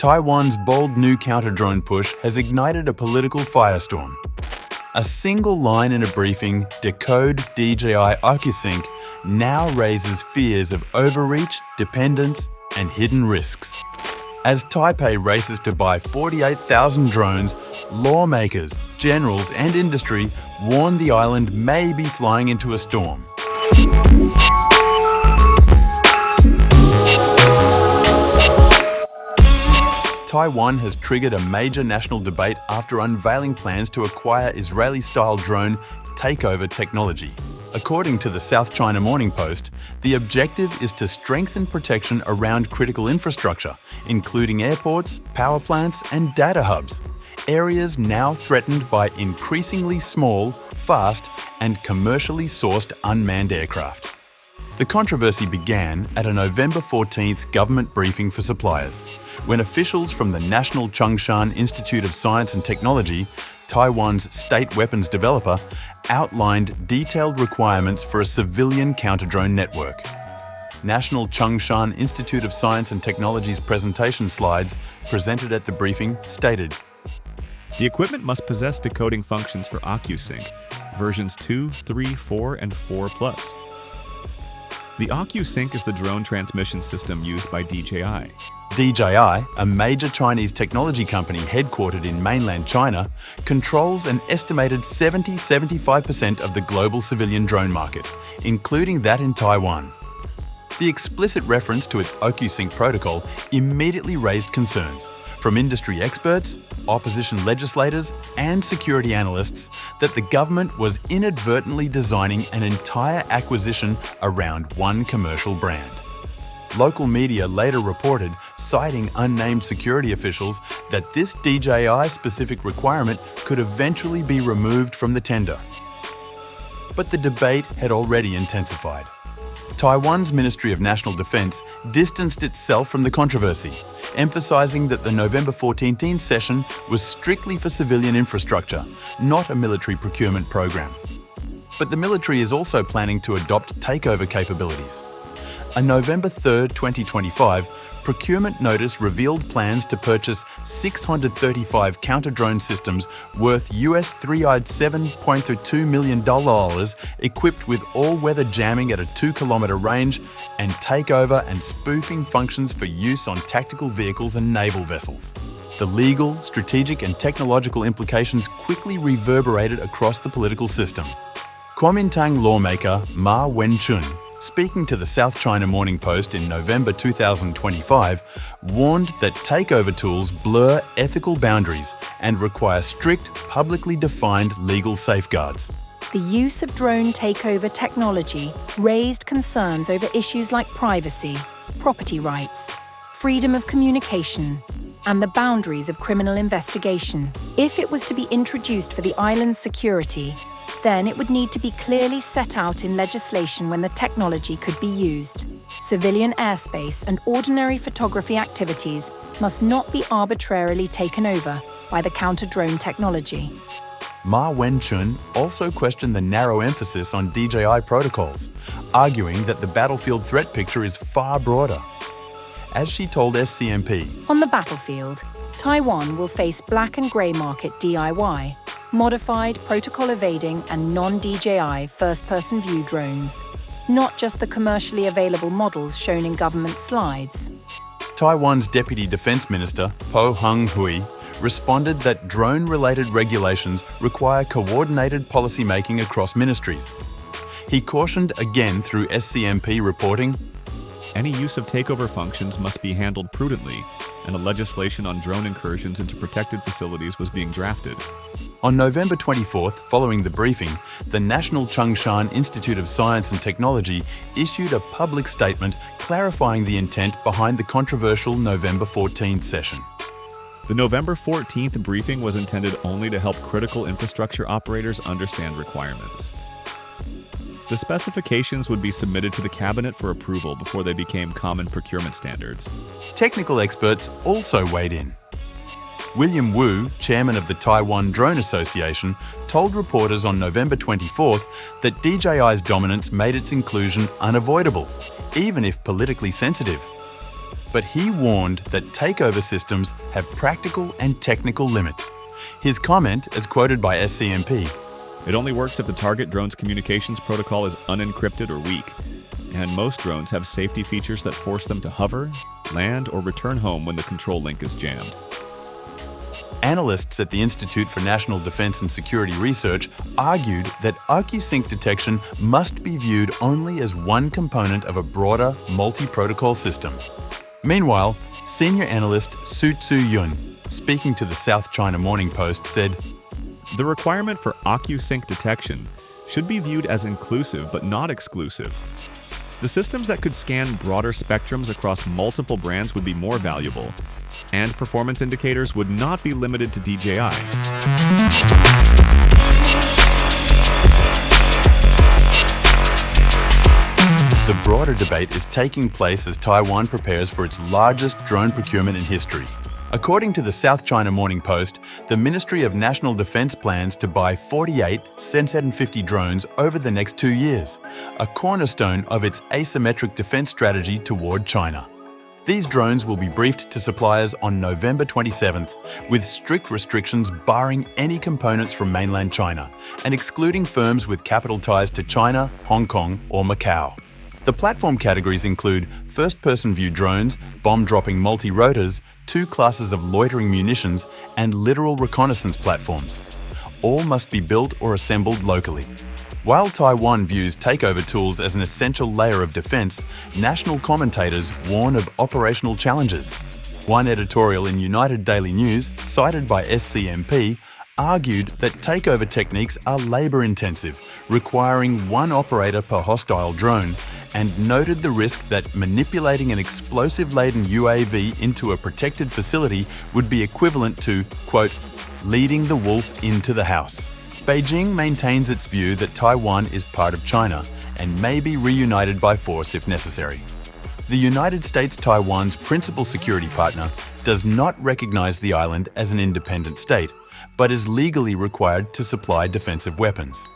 Taiwan's bold new counter-drone push has ignited a political firestorm. A single line in a briefing, Decode DJI OcuSync, now raises fears of overreach, dependence, and hidden risks. As Taipei races to buy 48,000 drones, lawmakers, generals, and industry warn the island may be flying into a storm. Taiwan has triggered a major national debate after unveiling plans to acquire Israeli-style drone takeover technology. According to the South China Morning Post, the objective is to strengthen protection around critical infrastructure, including airports, power plants, and data hubs, areas now threatened by increasingly small, fast, and commercially sourced unmanned aircraft. The controversy began at a November 14th government briefing for suppliers, when officials from the National Chung-Shan Institute of Science and Technology, Taiwan's state weapons developer, outlined detailed requirements for a civilian counter-drone network. National Chung-Shan Institute of Science and Technology's presentation slides, presented at the briefing, stated, "The equipment must possess decoding functions for OcuSync, versions 2, 3, 4, and 4+. The OcuSync is the drone transmission system used by DJI. DJI, a major Chinese technology company headquartered in mainland China, controls an estimated 70–75% of the global civilian drone market, including that in Taiwan. The explicit reference to its OcuSync protocol immediately raised concerns from industry experts, opposition legislators, and security analysts that the government was inadvertently designing an entire acquisition around one commercial brand. Local media later reported, citing unnamed security officials, that this DJI-specific requirement could eventually be removed from the tender. But the debate had already intensified. Taiwan's Ministry of National Defense distanced itself from the controversy, emphasizing that the November 14 session was strictly for civilian infrastructure, not a military procurement program. But the military is also planning to adopt takeover capabilities. A November 3, 2025, procurement notice revealed plans to purchase 635 counter-drone systems worth US $307.2 million equipped with all-weather jamming at a 2-kilometer range and takeover and spoofing functions for use on tactical vehicles and naval vessels. The legal, strategic and technological implications quickly reverberated across the political system. Kuomintang lawmaker Ma Wen-chun, speaking to the South China Morning Post in November 2025, warned that takeover tools blur ethical boundaries and require strict, publicly defined legal safeguards. The use of drone takeover technology raised concerns over issues like privacy, property rights, freedom of communication, and the boundaries of criminal investigation. If it was to be introduced for the island's security, then it would need to be clearly set out in legislation when the technology could be used. Civilian airspace and ordinary photography activities must not be arbitrarily taken over by the counter-drone technology. Ma Wen-chun also questioned the narrow emphasis on DJI protocols, arguing that the battlefield threat picture is far broader. As she told SCMP, "On the battlefield, Taiwan will face black and grey market DIY, modified, protocol-evading and non-DJI first-person view drones, not just the commercially available models shown in government slides." Taiwan's Deputy Defense Minister, Po Hung-hui, responded that drone-related regulations require coordinated policy-making across ministries. He cautioned again through SCMP reporting, Any use of takeover functions must be handled prudently, and a legislation on drone incursions into protected facilities was being drafted. On November 24th, following the briefing, the National Chung-Shan Institute of Science and Technology issued a public statement clarifying the intent behind the controversial November 14th session. The November 14th briefing was intended only to help critical infrastructure operators understand requirements. The specifications would be submitted to the cabinet for approval before they became common procurement standards. Technical experts also weighed in. William Wu, chairman of the Taiwan Drone Association, told reporters on November 24th that DJI's dominance made its inclusion unavoidable, even if politically sensitive. but he warned that takeover systems have practical and technical limits. His comment, as quoted by SCMP, It only works if the target drone's communications protocol is unencrypted or weak, and most drones have safety features that force them to hover, land, or return home when the control link is jammed. Analysts at the Institute for National Defense and Security Research argued that OcuSync detection must be viewed only as one component of a broader multi-protocol system. Meanwhile, senior analyst Su Tzu Yun, speaking to the South China Morning Post, said, The requirement for OcuSync detection should be viewed as inclusive but not exclusive. The systems that could scan broader spectrums across multiple brands would be more valuable, and performance indicators would not be limited to DJI. The broader debate is taking place as Taiwan prepares for its largest drone procurement in history. According to the South China Morning Post, the Ministry of National Defense plans to buy 48 Senset 50 drones over the next 2 years, a cornerstone of its asymmetric defense strategy toward China. These drones will be briefed to suppliers on November 27th, with strict restrictions barring any components from mainland China and excluding firms with capital ties to China, Hong Kong, or Macau. The platform categories include first-person view drones, bomb-dropping multi-rotors, 2 classes of loitering munitions, and littoral reconnaissance platforms. All must be built or assembled locally. While Taiwan views takeover tools as an essential layer of defense, national commentators warn of operational challenges. One editorial in United Daily News, cited by SCMP, argued that takeover techniques are labor-intensive, requiring 1 operator per hostile drone, and noted the risk that manipulating an explosive-laden UAV into a protected facility would be equivalent to, quote, leading the wolf into the house. Beijing maintains its view that Taiwan is part of China and may be reunited by force if necessary. The United States, Taiwan's principal security partner, does not recognize the island as an independent state, but is legally required to supply defensive weapons.